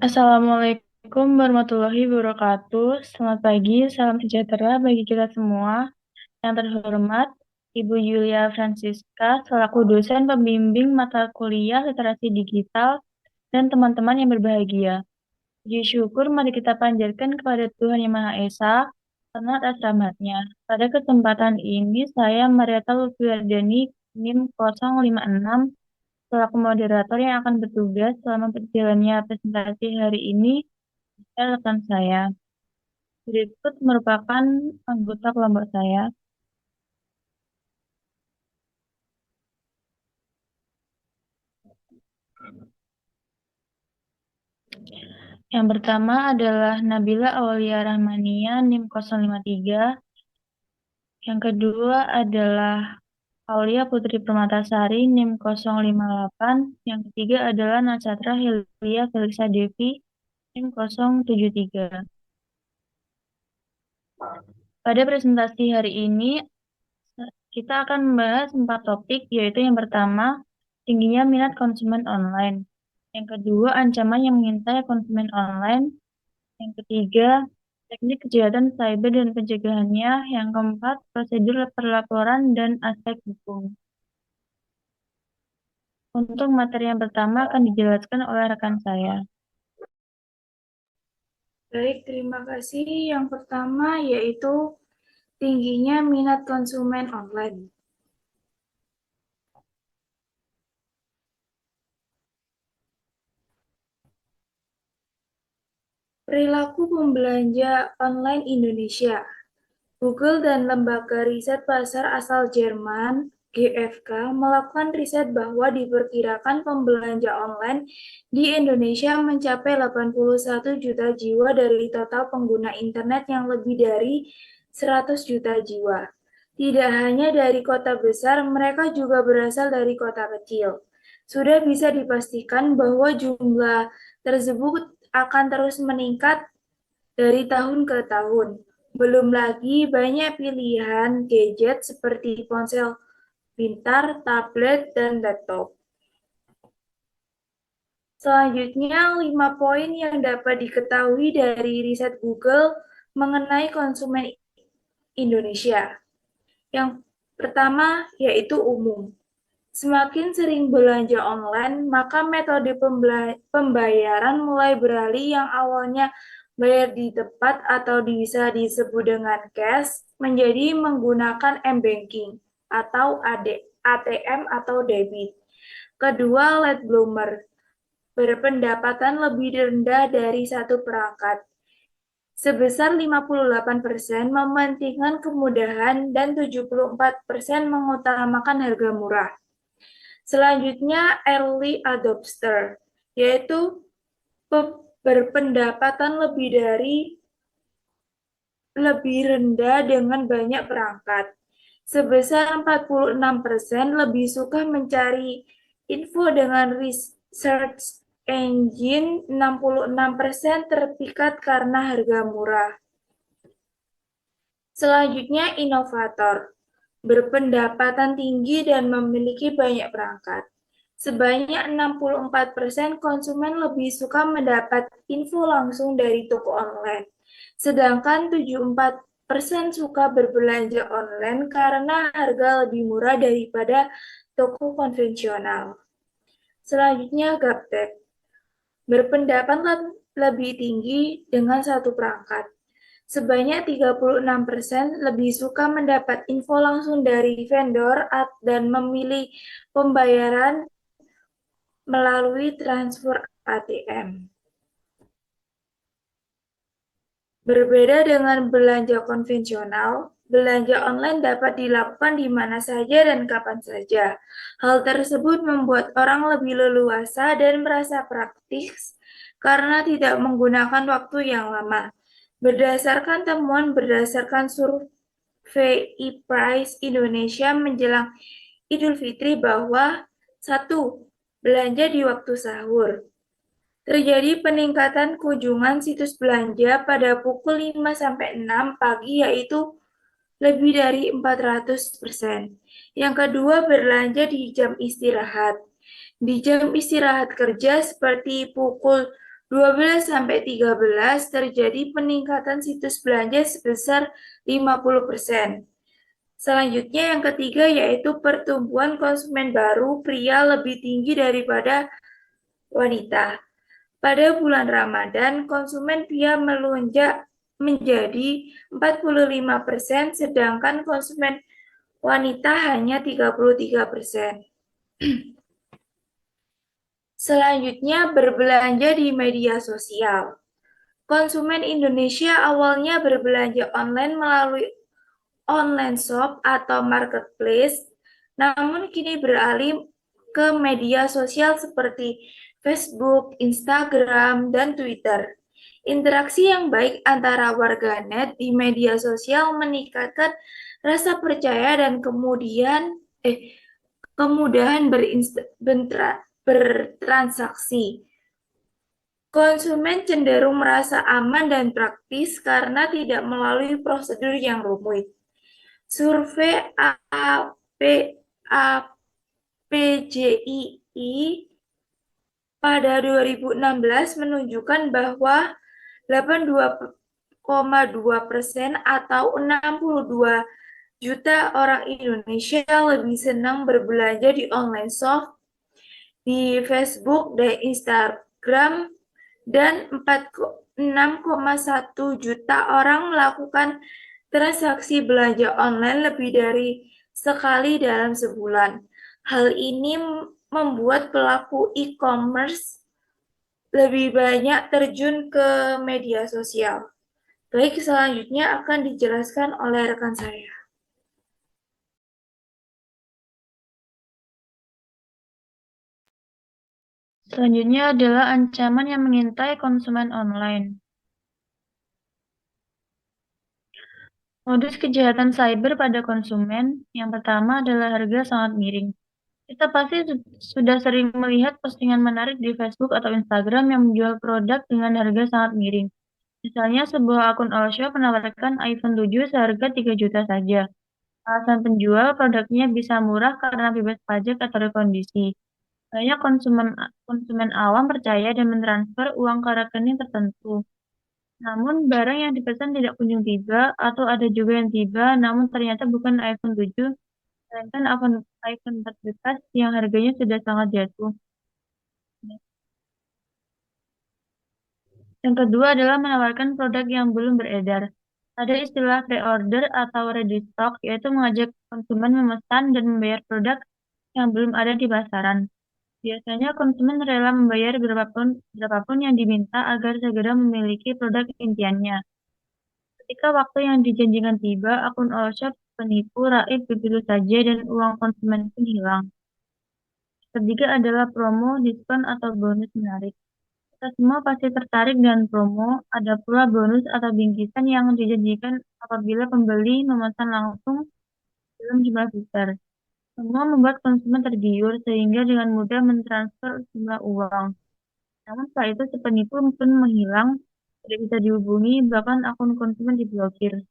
Assalamualaikum warahmatullahi wabarakatuh. Selamat pagi, salam sejahtera bagi kita semua. Yang terhormat, Ibu Yulia Francisca, selaku dosen pembimbing mata kuliah literasi digital dan teman-teman yang berbahagia. Puji syukur mari kita panjatkan kepada Tuhan Yang Maha Esa karena atas rahmatnya. Pada kesempatan ini, saya Mariata Lutfiardani, NIM 056, selaku moderator yang akan bertugas selama berjalannya presentasi hari ini, rekan saya. Berikut merupakan anggota kelompok saya. Yang pertama adalah Nabila Aulia Rahmania, NIM 053. Yang kedua adalah Aulia Putri Permatasari, NIM 058. Yang ketiga adalah Nasatra Hilya Felisa Devi, NIM 073. Pada presentasi hari ini, kita akan membahas 4 topik, yaitu yang pertama, tingginya minat konsumen online. Yang kedua, ancaman yang mengintai konsumen online. Yang ketiga, teknik kejahatan cyber dan pencegahannya. Yang keempat, prosedur perlaporan dan aspek hukum. Untuk materi yang pertama akan dijelaskan oleh rekan saya. Baik, terima kasih. Yang pertama yaitu tingginya minat konsumen online. Perilaku pembelanja online Indonesia. Google dan lembaga riset pasar asal Jerman, GfK, melakukan riset bahwa diperkirakan pembelanja online di Indonesia mencapai 81 juta jiwa dari total pengguna internet yang lebih dari 100 juta jiwa. Tidak hanya dari kota besar, mereka juga berasal dari kota kecil. Sudah bisa dipastikan bahwa jumlah tersebut akan terus meningkat dari tahun ke tahun. Belum lagi banyak pilihan gadget seperti ponsel pintar, tablet, dan laptop. Selanjutnya, 5 poin yang dapat diketahui dari riset Google mengenai konsumen Indonesia. Yang pertama yaitu umum. Semakin sering belanja online, maka metode pembayaran mulai beralih yang awalnya bayar di tempat atau bisa disebut dengan cash menjadi menggunakan m-banking atau ATM atau debit. Kedua, late bloomer berpendapatan lebih rendah dari satu perangkat. Sebesar 58% mementingkan kemudahan dan 74% mengutamakan harga murah. Selanjutnya, early adopter, yaitu berpendapatan lebih rendah dengan banyak perangkat. Sebesar 46% lebih suka mencari info dengan research engine, 66% terpikat karena harga murah. Selanjutnya, inovator berpendapatan tinggi dan memiliki banyak perangkat. Sebanyak 64% konsumen lebih suka mendapat info langsung dari toko online, sedangkan 74% suka berbelanja online karena harga lebih murah daripada toko konvensional. Selanjutnya, gaptek berpendapat lebih tinggi dengan satu perangkat. Sebanyak 36% lebih suka mendapat info langsung dari vendor dan memilih pembayaran melalui transfer ATM. Berbeda dengan belanja konvensional, belanja online dapat dilakukan di mana saja dan kapan saja. Hal tersebut membuat orang lebih leluasa dan merasa praktis karena tidak menggunakan waktu yang lama. Berdasarkan temuan berdasarkan survei e-price Indonesia menjelang Idul Fitri bahwa satu, belanja di waktu sahur. Terjadi peningkatan kunjungan situs belanja pada pukul 5-6 pagi yaitu lebih dari 400%. Yang kedua, belanja di jam istirahat. Di jam istirahat kerja seperti pukul 12-13 terjadi peningkatan situs belanja sebesar 50%. Selanjutnya yang ketiga yaitu pertumbuhan konsumen baru pria lebih tinggi daripada wanita. Pada bulan Ramadan, konsumen pria melonjak menjadi 45%, sedangkan konsumen wanita hanya 33%. Selanjutnya, berbelanja di media sosial. Konsumen Indonesia awalnya berbelanja online melalui online shop atau marketplace, namun kini beralih ke media sosial seperti Facebook, Instagram, dan Twitter. Interaksi yang baik antara warganet di media sosial meningkatkan rasa percaya dan kemudahan bertransaksi. Konsumen cenderung merasa aman dan praktis karena tidak melalui prosedur yang rumit. Survei APJII pada 2016 menunjukkan bahwa 82,2% atau 62 juta orang Indonesia lebih senang berbelanja di online shop, di Facebook dan Instagram, dan 6,1 juta orang melakukan transaksi belanja online lebih dari sekali dalam sebulan. Hal ini membuat pelaku e-commerce lebih banyak terjun ke media sosial. Baik, selanjutnya akan dijelaskan oleh rekan saya. Selanjutnya adalah ancaman yang mengintai konsumen online. Modus kejahatan cyber pada konsumen yang pertama adalah harga sangat miring. Kita pasti sudah sering melihat postingan menarik di Facebook atau Instagram yang menjual produk dengan harga sangat miring. Misalnya sebuah akun all-shop menawarkan iPhone 7 seharga 3 juta saja. Alasan penjual produknya bisa murah karena bebas pajak atau refundisi. Banyak konsumen awam percaya dan mentransfer uang ke rekening tertentu. Namun barang yang dipesan tidak kunjung tiba atau ada juga yang tiba namun ternyata bukan iPhone 7 melainkan iPhone 4 bekas yang harganya sudah sangat jatuh. Yang kedua adalah menawarkan produk yang belum beredar. Ada istilah pre-order atau ready stock, yaitu mengajak konsumen memesan dan membayar produk yang belum ada di pasaran. Biasanya konsumen rela membayar berapapun yang diminta agar segera memiliki produk impiannya. Ketika waktu yang dijanjikan tiba, akun all shop penipu raib begitu saja dan uang konsumen pun hilang. Ketiga adalah promo, diskon, atau bonus menarik. Kita semua pasti tertarik dengan promo, ada pula bonus atau bingkisan yang dijanjikan apabila pembeli memesan langsung dalam jumlah besar. Semua membuat konsumen tergiur sehingga dengan mudah mentransfer jumlah uang. Namun setelah itu si penipu pun menghilang, tidak bisa dihubungi, bahkan akun konsumen diblokir.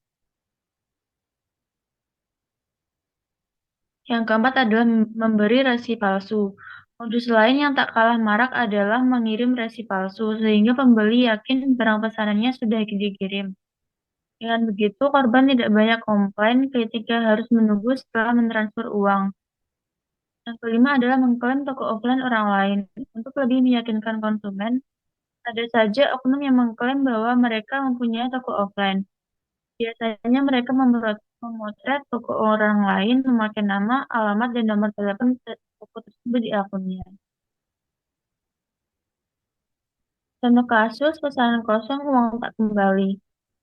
Yang keempat adalah memberi resi palsu. Modus lain yang tak kalah marak adalah mengirim resi palsu, sehingga pembeli yakin barang pesanannya sudah dikirim. Dengan begitu, korban tidak banyak komplain ketika harus menunggu setelah mentransfer uang. Yang kelima adalah mengklaim toko offline orang lain. Untuk lebih meyakinkan konsumen, ada saja oknum yang mengklaim bahwa mereka mempunyai toko offline. Biasanya mereka memotret toko orang lain memakai nama, alamat, dan nomor telepon toko tersebut di akunnya. Contoh kasus pesanan kosong uang tak kembali.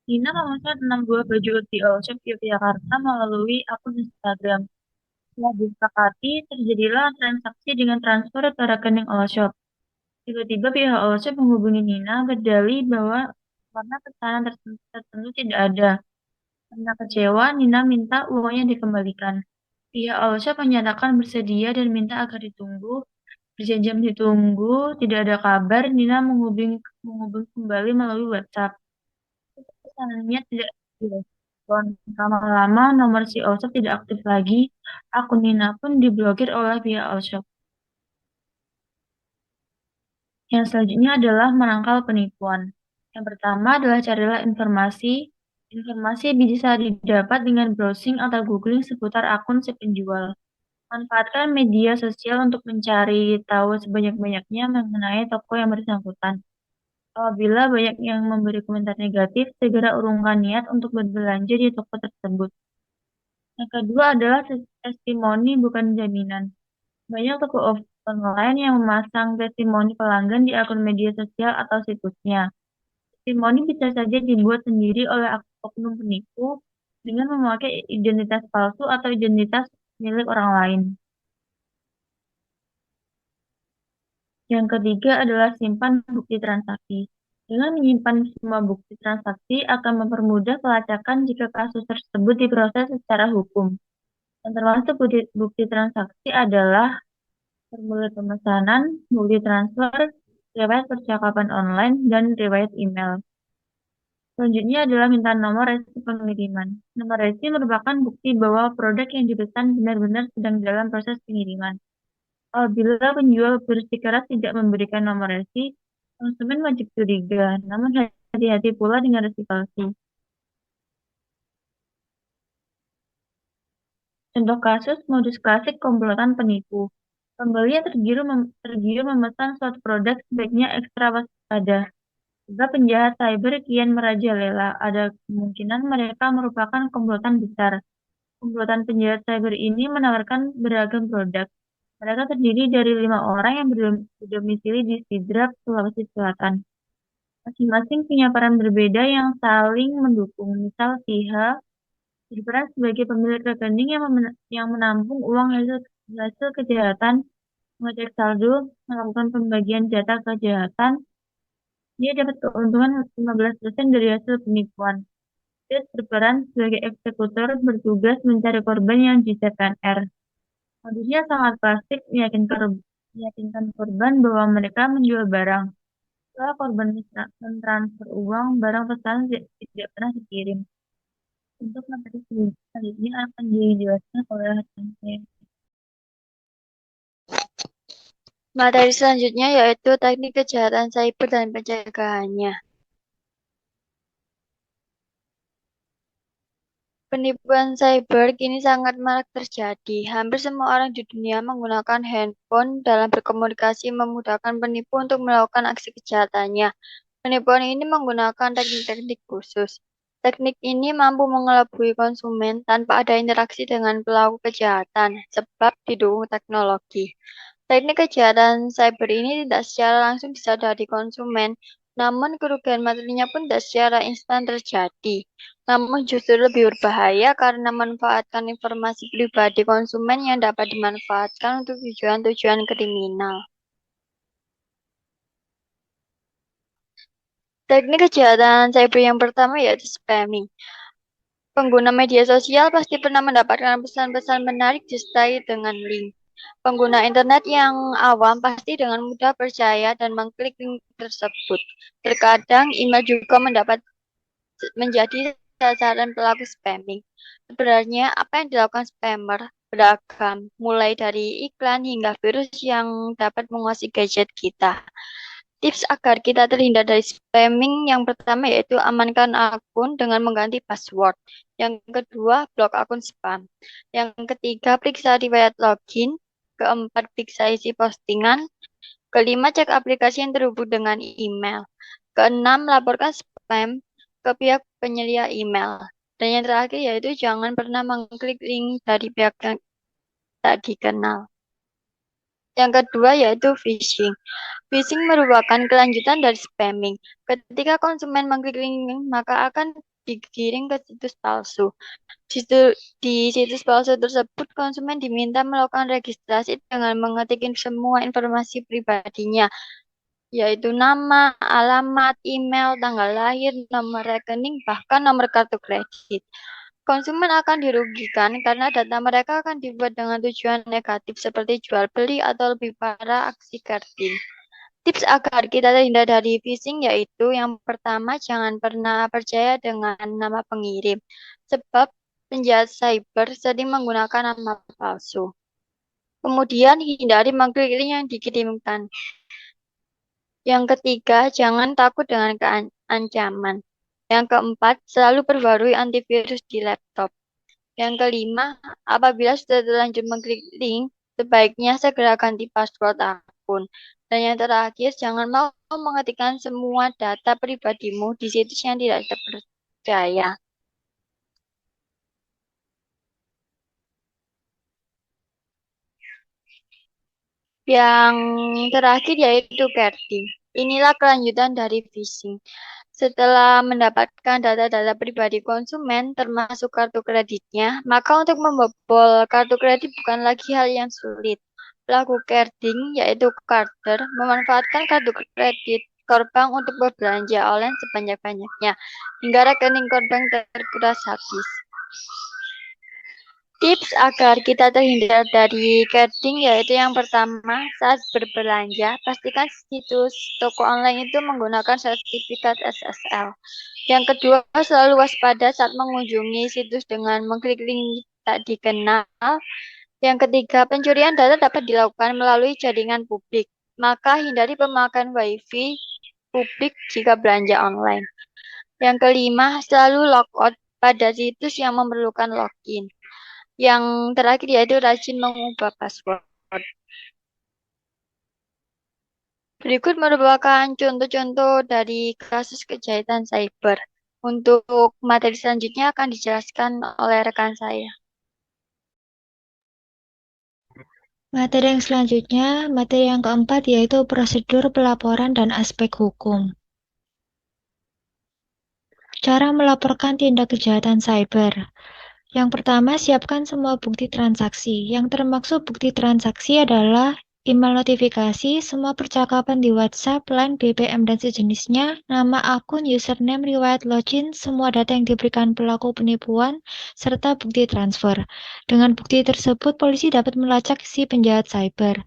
Nina memesan 6 buah baju di All Shop Yogyakarta melalui akun Instagram. Setelah disepakati, terjadilah transaksi dengan transfer ke rekening All Shop. Tiba-tiba pihak All Shop menghubungi Nina berdalih bahwa karena pesanan tertentu tidak ada. Karena kecewa, Nina minta uangnya dikembalikan. Pihak All Shop menyatakan bersedia dan minta agar ditunggu. Berjam-jam ditunggu, tidak ada kabar. Nina menghubungi kembali melalui WhatsApp. Pesanannya tidak direspon. Lama-lama nomor si All Shop tidak aktif lagi. Akun Nina pun diblokir oleh pihak All Shop. Yang selanjutnya adalah menangkal penipuan. Yang pertama adalah carilah informasi. Informasi bisa didapat dengan browsing atau googling seputar akun si penjual. Manfaatkan media sosial untuk mencari tahu sebanyak-banyaknya mengenai toko yang bersangkutan. Apabila banyak yang memberi komentar negatif, segera urungkan niat untuk berbelanja di toko tersebut. Yang kedua adalah testimoni bukan jaminan. Banyak toko online yang memasang testimoni pelanggan di akun media sosial atau situsnya. Testimoni bisa saja dibuat sendiri oleh oknum penipu dengan memakai identitas palsu atau identitas milik orang lain. Yang ketiga adalah simpan bukti transaksi. Dengan menyimpan semua bukti transaksi akan mempermudah pelacakan jika kasus tersebut diproses secara hukum. Dan termasuk bukti transaksi adalah formulir pemesanan, bukti transfer, riwayat percakapan online, dan riwayat email. Selanjutnya adalah minta nomor resi pengiriman. Nomor resi merupakan bukti bahwa produk yang dipesan benar-benar sedang dalam proses pengiriman. Apabila penjual bersikeras tidak memberikan nomor resi, konsumen wajib curiga. Namun hati-hati pula dengan resi palsu. Contoh kasus modus klasik komplotan penipu. Pembeli yang tergiur memesan suatu produk sebaiknya ekstra waspada. Sebab penjahat cyber kian merajalela, ada kemungkinan mereka merupakan komplotan besar. Komplotan penjahat cyber ini menawarkan beragam produk. Mereka terdiri dari 5 orang yang berdomisili di Sidrap, Sulawesi Selatan. Masing-masing punya peran berbeda yang saling mendukung. Misal, si H berperan sebagai pemilik rekening yang menampung uang hasil kejahatan, mengecek saldo, melakukan pembagian data kejahatan. Dia dapat keuntungan 15% dari hasil penipuan. Ted berperan sebagai eksekutor bertugas mencari korban yang di CPNR. Modusnya sangat klasik, meyakinkan korban bahwa mereka menjual barang. Setelah korban mentransfer uang, barang pesanan tidak pernah dikirim. Untuk materi selanjutnya akan dijelaskan oleh rekan saya. Materi selanjutnya yaitu teknik kejahatan cyber dan pencegahannya. Penipuan cyber kini sangat marak terjadi. Hampir semua orang di dunia menggunakan handphone dalam berkomunikasi, memudahkan penipu untuk melakukan aksi kejahatannya. Penipuan ini menggunakan teknik-teknik khusus. Teknik ini mampu mengelabui konsumen tanpa ada interaksi dengan pelaku kejahatan, sebab didukung teknologi. Teknik kejahatan cyber ini tidak secara langsung disadari konsumen, namun kerugian materinya pun tidak secara instan terjadi. Namun justru lebih berbahaya karena memanfaatkan informasi pribadi konsumen yang dapat dimanfaatkan untuk tujuan-tujuan kriminal. Teknik kejahatan cyber yang pertama yaitu spamming. Pengguna media sosial pasti pernah mendapatkan pesan-pesan menarik disertai dengan link. Pengguna internet yang awam pasti dengan mudah percaya dan mengklik link tersebut. Terkadang email juga menjadi sasaran pelaku spamming. Sebenarnya apa yang dilakukan spammer beragam, mulai dari iklan hingga virus yang dapat menguasai gadget kita. Tips agar kita terhindar dari spamming yang pertama yaitu amankan akun dengan mengganti password. Yang kedua, blok akun spam. Yang ketiga, periksa riwayat login. Keempat, periksa isi postingan. Kelima, cek aplikasi yang terhubung dengan email. Keenam, laporkan spam ke pihak penyedia email. Dan yang terakhir yaitu jangan pernah mengklik link dari pihak yang tak dikenal. Yang kedua yaitu phishing. Phishing merupakan kelanjutan dari spamming. Ketika konsumen mengklik link, maka akan digiring ke situs palsu. Di situs palsu tersebut, konsumen diminta melakukan registrasi dengan mengetik semua informasi pribadinya, yaitu nama, alamat, email, tanggal lahir, nomor rekening, bahkan nomor kartu kredit. Konsumen akan dirugikan karena data mereka akan dibuat dengan tujuan negatif seperti jual beli atau lebih parah aksi carding. Tips agar kita terhindar dari phishing yaitu yang pertama jangan pernah percaya dengan nama pengirim sebab penjahat cyber sering menggunakan nama palsu. Kemudian hindari mengklik link yang dikirimkan. Yang ketiga, jangan takut dengan ancaman. Yang keempat, selalu perbarui antivirus di laptop. Yang kelima, apabila sudah terlanjur mengklik link, sebaiknya segera ganti password akun. Dan yang terakhir, jangan mau mengetikkan semua data pribadimu di situs yang tidak terpercaya. Yang terakhir yaitu carding. Inilah kelanjutan dari phishing. Setelah mendapatkan data-data pribadi konsumen, termasuk kartu kreditnya, maka untuk membobol kartu kredit bukan lagi hal yang sulit. Pelaku carding, yaitu carder, memanfaatkan kartu kredit korban untuk berbelanja online sebanyak-banyaknya, hingga rekening korban terkuras habis. Tips agar kita terhindar dari carding yaitu yang pertama, saat berbelanja, pastikan situs toko online itu menggunakan sertifikat SSL. Yang kedua, selalu waspada saat mengunjungi situs dengan mengklik link tak dikenal. Yang ketiga, pencurian data dapat dilakukan melalui jaringan publik. Maka hindari pemakaian WiFi publik jika belanja online. Yang kelima, selalu logout pada situs yang memerlukan login. Yang terakhir yaitu rajin mengubah password. Berikut merupakan contoh-contoh dari kasus kejahatan cyber. Untuk materi selanjutnya akan dijelaskan oleh rekan saya. Materi yang selanjutnya, materi yang keempat yaitu prosedur pelaporan dan aspek hukum. Cara melaporkan tindak kejahatan cyber. Yang pertama, siapkan semua bukti transaksi. Yang termaksud bukti transaksi adalah email notifikasi, semua percakapan di WhatsApp, Line, BBM, dan sejenisnya, nama akun, username, riwayat login, semua data yang diberikan pelaku penipuan, serta bukti transfer. Dengan bukti tersebut, polisi dapat melacak si penjahat cyber.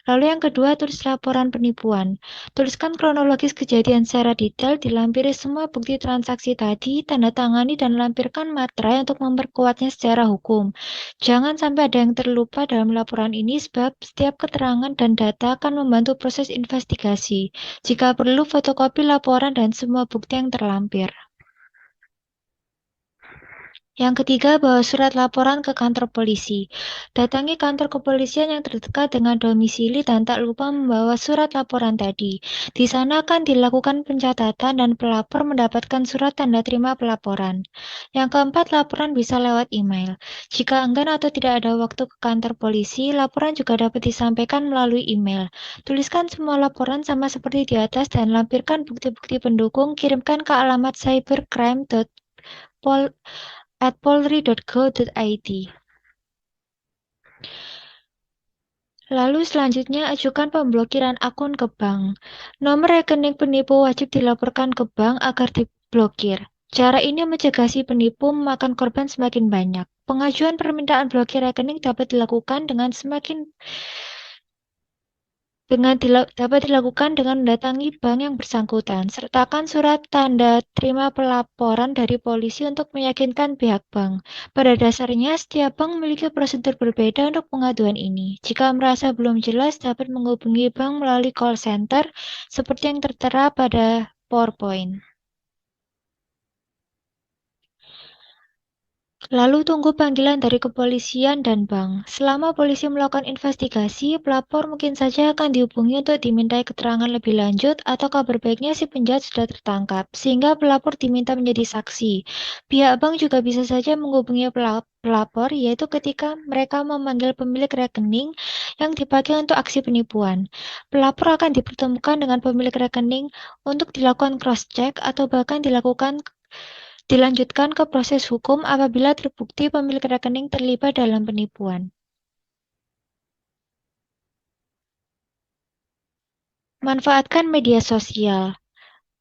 Lalu yang kedua, tulis laporan penipuan. Tuliskan kronologis kejadian secara detail, dilampiri semua bukti transaksi tadi, tanda tangani dan lampirkan materai untuk memperkuatnya secara hukum. Jangan sampai ada yang terlupa dalam laporan ini sebab setiap keterangan dan data akan membantu proses investigasi. Jika perlu, fotokopi laporan dan semua bukti yang terlampir. Yang ketiga, bawa surat laporan ke kantor polisi. Datangi kantor kepolisian yang terdekat dengan domisili dan tak lupa membawa surat laporan tadi. Di sana akan dilakukan pencatatan dan pelapor mendapatkan surat tanda terima pelaporan. Yang keempat, laporan bisa lewat email. Jika enggan atau tidak ada waktu ke kantor polisi, laporan juga dapat disampaikan melalui email. Tuliskan semua laporan sama seperti di atas dan lampirkan bukti-bukti pendukung, kirimkan ke alamat cybercrime.polri.go.id. Lalu selanjutnya ajukan pemblokiran akun ke bank. Nomor rekening penipu wajib dilaporkan ke bank agar diblokir. Cara ini mencegah si penipu memakan korban semakin banyak. Pengajuan permintaan blokir rekening dapat dilakukan dapat dilakukan dengan mendatangi bank yang bersangkutan. Sertakan surat tanda terima pelaporan dari polisi untuk meyakinkan pihak bank. Pada dasarnya, setiap bank memiliki prosedur berbeda untuk pengaduan ini. Jika merasa belum jelas, dapat menghubungi bank melalui call center seperti yang tertera pada PowerPoint. Lalu tunggu panggilan dari kepolisian dan bank. Selama polisi melakukan investigasi, pelapor mungkin saja akan dihubungi untuk dimintai keterangan lebih lanjut atau kabar baiknya si penjahat sudah tertangkap, sehingga pelapor diminta menjadi saksi. Pihak bank juga bisa saja menghubungi pelapor, yaitu ketika mereka memanggil pemilik rekening yang dipakai untuk aksi penipuan. Pelapor akan dipertemukan dengan pemilik rekening untuk dilakukan cross-check atau bahkan dilanjutkan ke proses hukum apabila terbukti pemilik rekening terlibat dalam penipuan. Manfaatkan media sosial.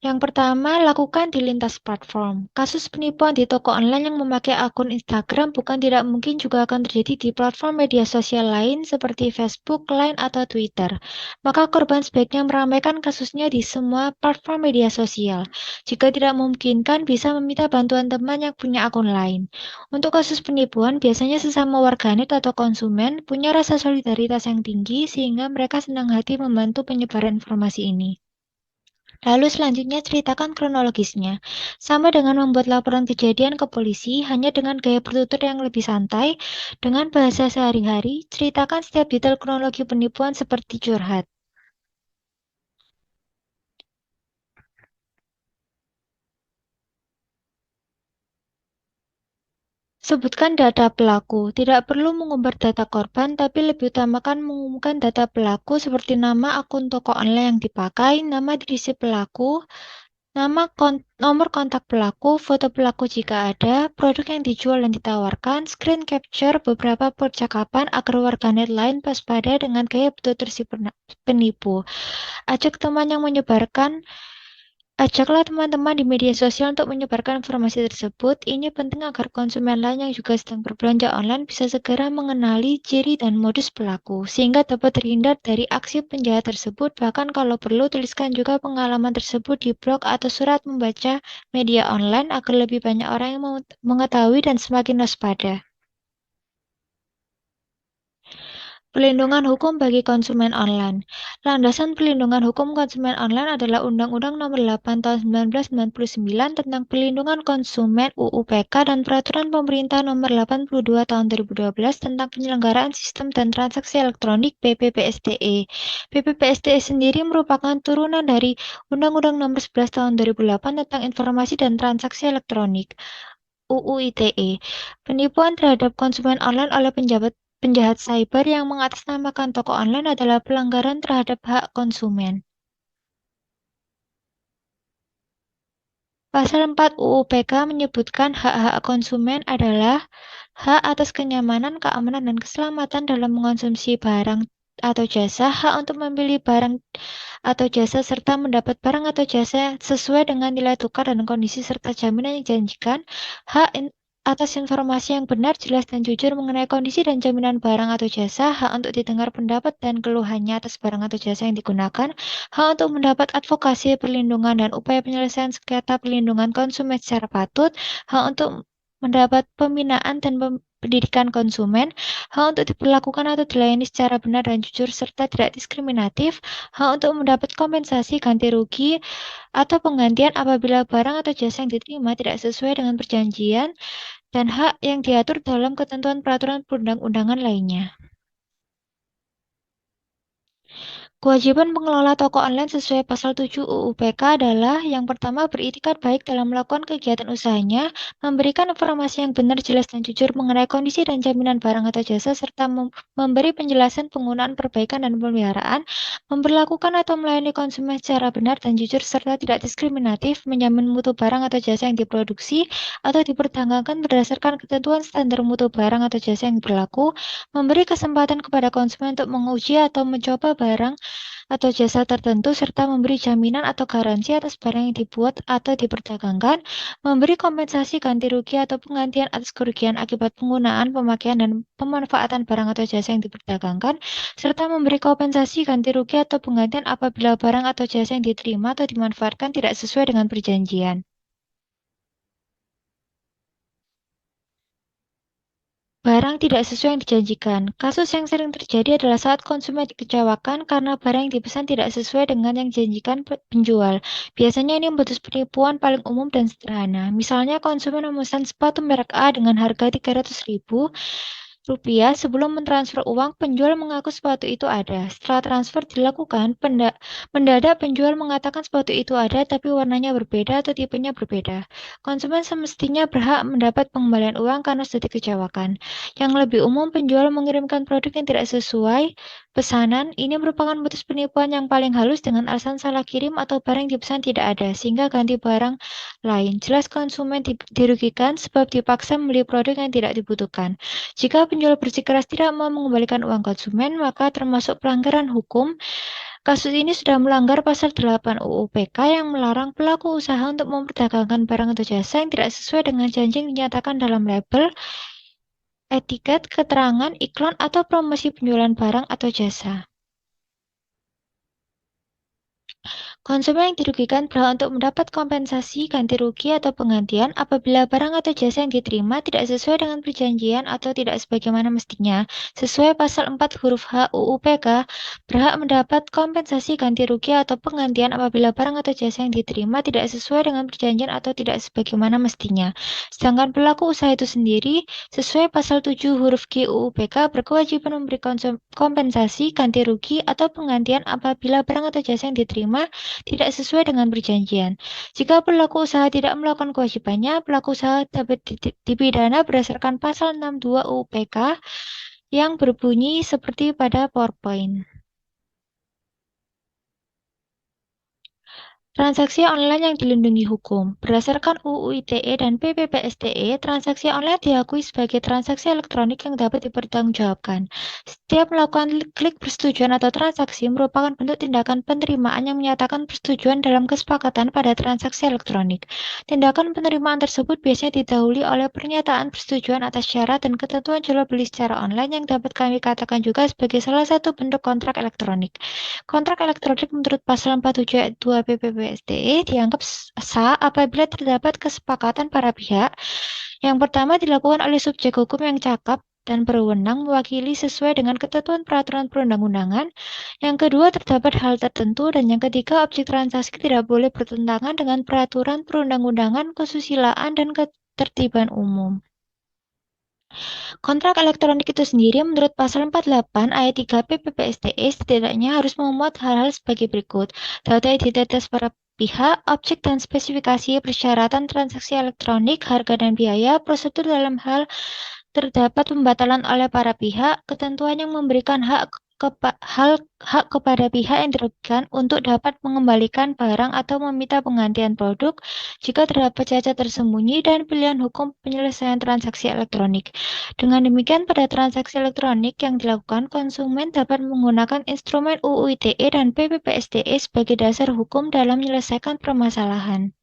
Yang pertama, lakukan di lintas platform. Kasus penipuan di toko online yang memakai akun Instagram bukan tidak mungkin juga akan terjadi di platform media sosial lain seperti Facebook, Line, atau Twitter. Maka korban sebaiknya meramaikan kasusnya di semua platform media sosial. Jika tidak memungkinkan, bisa meminta bantuan teman yang punya akun lain. Untuk kasus penipuan, biasanya sesama warganet atau konsumen punya rasa solidaritas yang tinggi sehingga mereka senang hati membantu penyebaran informasi ini. Lalu selanjutnya ceritakan kronologisnya. Sama dengan membuat laporan kejadian ke polisi, hanya dengan gaya bertutur yang lebih santai, dengan bahasa sehari-hari, ceritakan setiap detail kronologi penipuan seperti curhat. Sebutkan data pelaku. Tidak perlu mengumbar data korban, tapi lebih utamakan mengumumkan data pelaku seperti nama akun toko online yang dipakai, nama dirisi pelaku, nomor kontak pelaku, foto pelaku jika ada, produk yang dijual dan ditawarkan, screen capture beberapa percakapan agar warganet lain waspada dengan gaya bertutur si penipu. Ajaklah teman-teman di media sosial untuk menyebarkan informasi tersebut. Ini penting agar konsumen lain yang juga sedang berbelanja online bisa segera mengenali ciri dan modus pelaku, sehingga dapat terhindar dari aksi penjahat tersebut. Bahkan kalau perlu, tuliskan juga pengalaman tersebut di blog atau surat membaca media online agar lebih banyak orang yang mengetahui dan semakin waspada. Pelindungan hukum bagi konsumen online. Landasan pelindungan hukum konsumen online adalah Undang-Undang Nomor 8 Tahun 1999 tentang Pelindungan Konsumen (UU-PK) dan Peraturan Pemerintah Nomor 82 Tahun 2012 tentang Penyelenggaraan Sistem dan Transaksi Elektronik (PPPSTE). PPPSTE sendiri merupakan turunan dari Undang-Undang Nomor 11 Tahun 2008 tentang Informasi dan Transaksi Elektronik (UU ITE). Penipuan terhadap konsumen online oleh penjahat cyber yang mengatasnamakan toko online adalah pelanggaran terhadap hak konsumen. Pasal 4 UU PK menyebutkan hak-hak konsumen adalah hak atas kenyamanan, keamanan, dan keselamatan dalam mengonsumsi barang atau jasa, hak untuk memilih barang atau jasa, serta mendapat barang atau jasa sesuai dengan nilai tukar dan kondisi serta jaminan yang dijanjikan, hak atas informasi yang benar, jelas, dan jujur mengenai kondisi dan jaminan barang atau jasa, hak untuk didengar pendapat dan keluhannya atas barang atau jasa yang digunakan, hak untuk mendapat advokasi, perlindungan, dan upaya penyelesaian sengketa perlindungan konsumen secara patut, hak untuk mendapat pembinaan dan pendidikan konsumen, hak untuk diperlakukan atau dilayani secara benar dan jujur serta tidak diskriminatif, hak untuk mendapat kompensasi ganti rugi atau penggantian apabila barang atau jasa yang diterima tidak sesuai dengan perjanjian, dan hak yang diatur dalam ketentuan peraturan perundang-undangan lainnya. Kewajiban pengelola toko online sesuai pasal 7 UU PK adalah yang pertama, beritikat baik dalam melakukan kegiatan usahanya, memberikan informasi yang benar, jelas, dan jujur mengenai kondisi dan jaminan barang atau jasa, serta memberi penjelasan penggunaan, perbaikan, dan pemeliharaan, memperlakukan atau melayani konsumen secara benar dan jujur, serta tidak diskriminatif, menjamin mutu barang atau jasa yang diproduksi atau diperdagangkan berdasarkan ketentuan standar mutu barang atau jasa yang berlaku, memberi kesempatan kepada konsumen untuk menguji atau mencoba barang atau jasa tertentu, serta memberi jaminan atau garansi atas barang yang dibuat atau diperdagangkan, memberi kompensasi ganti rugi atau penggantian atas kerugian akibat penggunaan, pemakaian, dan pemanfaatan barang atau jasa yang diperdagangkan, serta memberi kompensasi ganti rugi atau penggantian apabila barang atau jasa yang diterima atau dimanfaatkan tidak sesuai dengan perjanjian. Barang tidak sesuai yang dijanjikan. Kasus yang sering terjadi adalah saat konsumen dikecewakan karena barang yang dipesan tidak sesuai dengan yang dijanjikan penjual. Biasanya ini modus penipuan paling umum dan sederhana. Misalnya konsumen memesan sepatu merek A dengan harga Rp300.000. Sebelum mentransfer uang, penjual mengaku sepatu itu ada. Setelah transfer dilakukan, mendadak penjual mengatakan sepatu itu ada tapi warnanya berbeda atau tipenya berbeda. Konsumen semestinya berhak mendapat pengembalian uang karena sudah dikecewakan. Yang lebih umum, penjual mengirimkan produk yang tidak sesuai pesanan. Ini merupakan modus penipuan yang paling halus dengan alasan salah kirim atau barang yang dipesan tidak ada, sehingga ganti barang lain. Jelas konsumen dirugikan sebab dipaksa membeli produk yang tidak dibutuhkan. Jika penjual bersikeras tidak mau mengembalikan uang konsumen, maka termasuk pelanggaran hukum. Kasus ini sudah melanggar pasal 8 UU PK yang melarang pelaku usaha untuk memperdagangkan barang atau jasa yang tidak sesuai dengan janji yang dinyatakan dalam label, etiket, keterangan, iklan, atau promosi penjualan barang atau jasa. Konsumen yang dirugikan berhak untuk mendapat kompensasi, ganti rugi, atau penggantian apabila barang atau jasa yang diterima tidak sesuai dengan perjanjian atau tidak sebagaimana mestinya. Sesuai pasal 4 huruf H UU PK, berhak mendapat kompensasi, ganti rugi, atau penggantian apabila barang atau jasa yang diterima tidak sesuai dengan perjanjian atau tidak sebagaimana mestinya. Sedangkan pelaku usaha itu sendiri, sesuai pasal 7 huruf G UU PK, berkewajiban memberi kompensasi, ganti rugi, atau penggantian apabila barang atau jasa yang diterima tidak sesuai dengan perjanjian. Jika pelaku usaha tidak melakukan kewajibannya, pelaku usaha dapat dipidana berdasarkan pasal 62 UU PK yang berbunyi seperti pada PowerPoint. Transaksi online yang dilindungi hukum. Berdasarkan UU ITE dan PPPSTE, transaksi online diakui sebagai transaksi elektronik yang dapat dipertanggungjawabkan. Setiap melakukan klik persetujuan atau transaksi merupakan bentuk tindakan penerimaan yang menyatakan persetujuan dalam kesepakatan pada transaksi elektronik. Tindakan penerimaan tersebut biasanya didahului oleh pernyataan persetujuan atas syarat dan ketentuan jual beli secara online yang dapat kami katakan juga sebagai salah satu bentuk kontrak elektronik. Kontrak elektronik menurut pasal 47 ayat 2 PPPSTE dianggap sah apabila terdapat kesepakatan para pihak. Yang pertama dilakukan oleh subjek hukum yang cakap dan berwenang mewakili sesuai dengan ketentuan peraturan perundang-undangan. Yang kedua terdapat hal tertentu dan yang ketiga objek transaksi tidak boleh bertentangan dengan peraturan perundang-undangan, kesusilaan dan ketertiban umum. Kontrak elektronik itu sendiri menurut pasal 48 ayat 3 PPPSTE setidaknya harus memuat hal-hal sebagai berikut. Data identitas para pihak, objek dan spesifikasi, persyaratan transaksi elektronik, harga dan biaya, prosedur dalam hal terdapat pembatalan oleh para pihak, ketentuan yang memberikan hak kepada pihak yang dirugikan untuk dapat mengembalikan barang atau meminta penggantian produk jika terdapat cacat tersembunyi dan pilihan hukum penyelesaian transaksi elektronik. Dengan demikian, pada transaksi elektronik yang dilakukan, konsumen dapat menggunakan instrumen UU ITE dan PPPSTE sebagai dasar hukum dalam menyelesaikan permasalahan.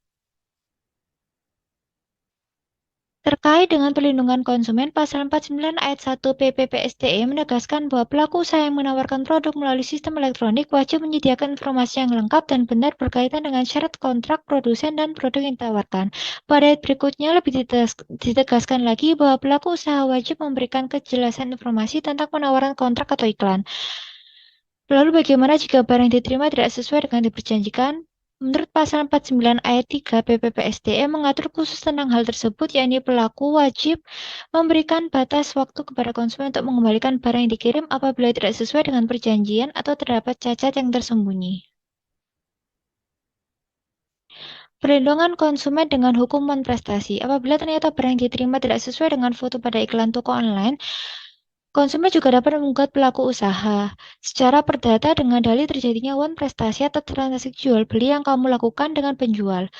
Terkait dengan perlindungan konsumen, pasal 49 ayat 1 PPPSTE menegaskan bahwa pelaku usaha yang menawarkan produk melalui sistem elektronik wajib menyediakan informasi yang lengkap dan benar berkaitan dengan syarat kontrak produsen dan produk yang ditawarkan. Pada ayat berikutnya lebih ditegaskan lagi bahwa pelaku usaha wajib memberikan kejelasan informasi tentang penawaran kontrak atau iklan. Lalu bagaimana jika barang yang diterima tidak sesuai dengan yang diperjanjikan? Menurut pasal 49 ayat 3 PPPSTE mengatur khusus tentang hal tersebut, yakni pelaku wajib memberikan batas waktu kepada konsumen untuk mengembalikan barang yang dikirim apabila tidak sesuai dengan perjanjian atau terdapat cacat yang tersembunyi. Perlindungan konsumen dengan hukuman prestasi. Apabila ternyata barang yang diterima tidak sesuai dengan foto pada iklan toko online, konsumen juga dapat menggugat pelaku usaha secara perdata dengan dalih terjadinya wan prestasi atau transaksi jual beli yang kamu lakukan dengan penjual.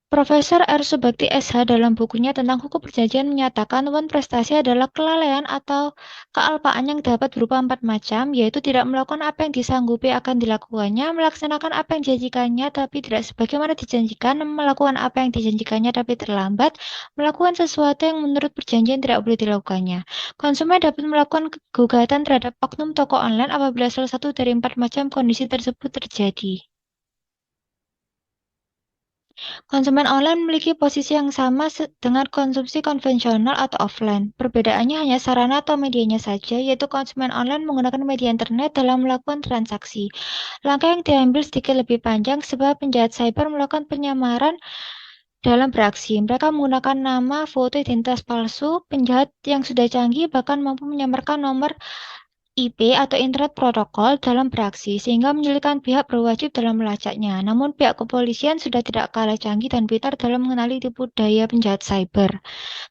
Profesor R. Subakti SH dalam bukunya tentang hukum perjanjian menyatakan wan prestasi adalah kelalaian atau kealpaan yang dapat berupa 4 macam, yaitu tidak melakukan apa yang disanggupi akan dilakukannya, melaksanakan apa yang dijanjikannya tapi tidak sebagaimana dijanjikan, melakukan apa yang dijanjikannya tapi terlambat, melakukan sesuatu yang menurut perjanjian tidak boleh dilakukannya. Konsumen dapat melakukan gugatan terhadap oknum toko online apabila salah satu dari 4 macam kondisi tersebut terjadi. Konsumen online memiliki posisi yang sama dengan konsumsi konvensional atau offline. Perbedaannya hanya sarana atau medianya saja, yaitu konsumen online menggunakan media internet dalam melakukan transaksi. Langkah yang diambil sedikit lebih panjang sebab penjahat cyber melakukan penyamaran dalam beraksi. Mereka menggunakan nama, foto, identitas palsu. Penjahat yang sudah canggih bahkan mampu menyamarkan nomor IP atau Internet Protokol dalam beraksi, sehingga menyulitkan pihak berwajib dalam melacaknya. Namun pihak kepolisian sudah tidak kalah canggih dan pintar dalam mengenali tipu daya penjahat cyber.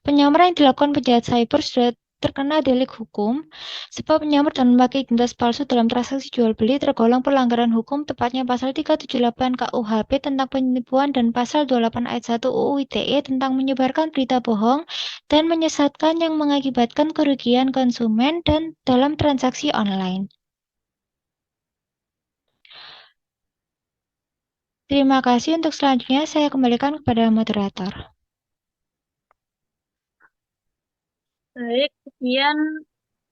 Penyamaran yang dilakukan penjahat cyber sudah terkena delik hukum, sebab menyamar dan memakai identitas palsu dalam transaksi jual beli tergolong pelanggaran hukum, tepatnya pasal 378 KUHP tentang penipuan dan pasal 28 ayat 1 UU ITE tentang menyebarkan berita bohong dan menyesatkan yang mengakibatkan kerugian konsumen dan dalam transaksi online. Terima kasih. Untuk selanjutnya saya kembalikan kepada moderator. Baik, sekian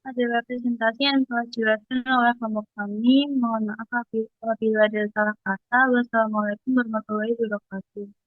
adalah presentasi yang telah dijelaskan oleh kelompok kami. Mohon maaf apabila ada salah kata. Wassalamualaikum warahmatullahi wabarakatuh.